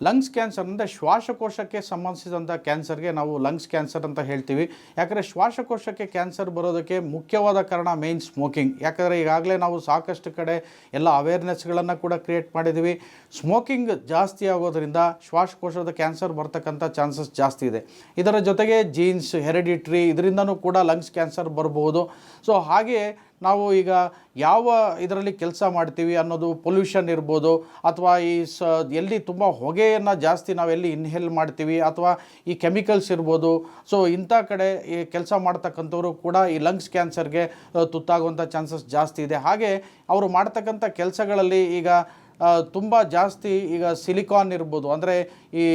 Lungs cancer ಅಂದರೆ ಶ್ವಾಸಕೋಶಕ್ಕೆ ಸಂಬಂಧಿಸಿದಂಥ ಕ್ಯಾನ್ಸರ್ಗೆ ನಾವು ಲಂಗ್ಸ್ ಕ್ಯಾನ್ಸರ್ ಅಂತ ಹೇಳ್ತೀವಿ. ಯಾಕಂದರೆ ಶ್ವಾಸಕೋಶಕ್ಕೆ ಕ್ಯಾನ್ಸರ್ ಬರೋದಕ್ಕೆ ಮುಖ್ಯವಾದ ಕಾರಣ ಮೇನ್ ಸ್ಮೋಕಿಂಗ್. ಯಾಕಂದರೆ ಈಗಾಗಲೇ ನಾವು ಸಾಕಷ್ಟು ಕಡೆ ಎಲ್ಲ ಅವೇರ್ನೆಸ್ಗಳನ್ನು ಕೂಡ ಕ್ರಿಯೇಟ್ ಮಾಡಿದ್ದೀವಿ. ಸ್ಮೋಕಿಂಗ್ ಜಾಸ್ತಿ ಆಗೋದ್ರಿಂದ ಶ್ವಾಸಕೋಶದ ಕ್ಯಾನ್ಸರ್ ಬರ್ತಕ್ಕಂಥ ಚಾನ್ಸಸ್ ಜಾಸ್ತಿ ಇದೆ. ಇದರ ಜೊತೆಗೆ ಜೀನ್ಸ್, ಹೆರಿಡಿಟ್ರಿ ಇದರಿಂದನೂ ಕೂಡ ಲಂಗ್ಸ್ ಕ್ಯಾನ್ಸರ್ ಬರ್ಬೋದು. ಸೊ ಹಾಗೆ ನಾವು ಈಗ ಯಾವ ಇದರಲ್ಲಿ ಕೆಲಸ ಮಾಡ್ತೀವಿ ಅನ್ನೋದು, ಪೊಲ್ಯೂಷನ್ ಇರ್ಬೋದು, ಅಥವಾ ಎಲ್ಲಿ ತುಂಬ ಹೊಗೆಯನ್ನು ಜಾಸ್ತಿ ನಾವೆಲ್ಲಿ ಇನ್ಹೇಲ್ ಮಾಡ್ತೀವಿ, ಅಥವಾ ಈ ಕೆಮಿಕಲ್ಸ್ ಇರ್ಬೋದು. ಸೊ ಇಂಥ ಕಡೆ ಈ ಕೆಲಸ ಮಾಡ್ತಕ್ಕಂಥವ್ರು ಕೂಡ ಈ ಲಂಗ್ಸ್ ಕ್ಯಾನ್ಸರ್ಗೆ ತುತ್ತಾಗುವಂಥ ಚಾನ್ಸಸ್ ಜಾಸ್ತಿ ಇದೆ. ಹಾಗೆ ಅವರು ಮಾಡ್ತಕ್ಕಂಥ ಕೆಲಸಗಳಲ್ಲಿ ಈಗ ತುಂಬ ಜಾಸ್ತಿ ಈಗ ಸಿಲಿಕಾನ್ ಇರ್ಬೋದು, ಅಂದರೆ ಈ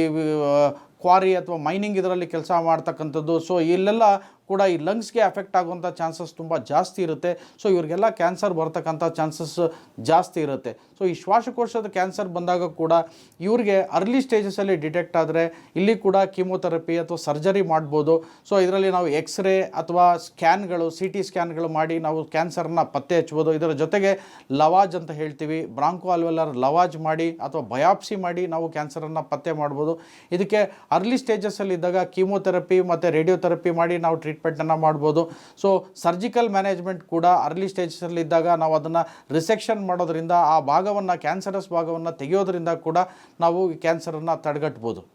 ಕ್ವಾರಿ ಅಥವಾ ಮೈನಿಂಗ್ ಇದರಲ್ಲಿ ಕೆಲಸ ಮಾಡ್ತಕ್ಕಂಥದ್ದು. ಸೊ ಇಲ್ಲೆಲ್ಲ ಕೂಡ ಈ ಲಂಗ್ಸ್ಗೆ ಎಫೆಕ್ಟ್ ಆಗುವಂಥ ಚಾನ್ಸಸ್ ತುಂಬ ಜಾಸ್ತಿ ಇರುತ್ತೆ. ಸೊ ಇವ್ರಿಗೆಲ್ಲ ಕ್ಯಾನ್ಸರ್ ಬರ್ತಕ್ಕಂಥ ಚಾನ್ಸಸ್ ಜಾಸ್ತಿ ಇರುತ್ತೆ. ಸೊ ಈ ಶ್ವಾಸಕೋಶದ ಕ್ಯಾನ್ಸರ್ ಬಂದಾಗ ಕೂಡ ಇವ್ರಿಗೆ ಅರ್ಲಿ ಸ್ಟೇಜಸಲ್ಲಿ ಡಿಟೆಕ್ಟ್ ಆದರೆ ಇಲ್ಲಿ ಕೂಡ ಕೀಮೋಥೆರಪಿ ಅಥವಾ ಸರ್ಜರಿ ಮಾಡ್ಬೋದು. ಸೊ ಇದರಲ್ಲಿ ನಾವು ಎಕ್ಸ್ರೇ ಅಥವಾ ಸ್ಕ್ಯಾನ್ಗಳು, CT ಸ್ಕ್ಯಾನ್ಗಳು ಮಾಡಿ ನಾವು ಕ್ಯಾನ್ಸರ್ನ ಪತ್ತೆ ಹಚ್ಬೋದು. ಇದರ ಜೊತೆಗೆ ಲವಾಜ್ ಅಂತ ಹೇಳ್ತೀವಿ, ಬ್ರಾಂಕೋ ಅಲ್ವೆಲ್ಲರ್ ಲವಾಜ್ ಮಾಡಿ ಅಥವಾ ಬಯಾಪ್ಸಿ ಮಾಡಿ ನಾವು ಕ್ಯಾನ್ಸರನ್ನು ಪತ್ತೆ ಮಾಡ್ಬೋದು. ಇದಕ್ಕೆ ಅರ್ಲಿ ಸ್ಟೇಜಸಲ್ಲಿ ಇದ್ದಾಗ ಕೀಮೋಥೆರಪಿ ಮತ್ತು ರೇಡಿಯೋಥೆರಪಿ ಮಾಡಿ ನಾವು ಟ್ರೀಟ್ಮೆಂಟನ್ನು ಮಾಡ್ಬೋದು. ಸೊ ಸರ್ಜಿಕಲ್ ಮ್ಯಾನೇಜ್ಮೆಂಟ್ ಕೂಡ ಅರ್ಲಿ ಸ್ಟೇಜಸಲ್ಲಿ ಇದ್ದಾಗ ನಾವು ಅದನ್ನು ರಿಸೆಕ್ಷನ್ ಮಾಡೋದ್ರಿಂದ, ಆ ಭಾಗವನ್ನು, ಕ್ಯಾನ್ಸರಸ್ ಭಾಗವನ್ನು ತೆಗೆಯೋದ್ರಿಂದ ಕೂಡ ನಾವು ಕ್ಯಾನ್ಸರನ್ನು ತಡೆಗಟ್ಬೋದು.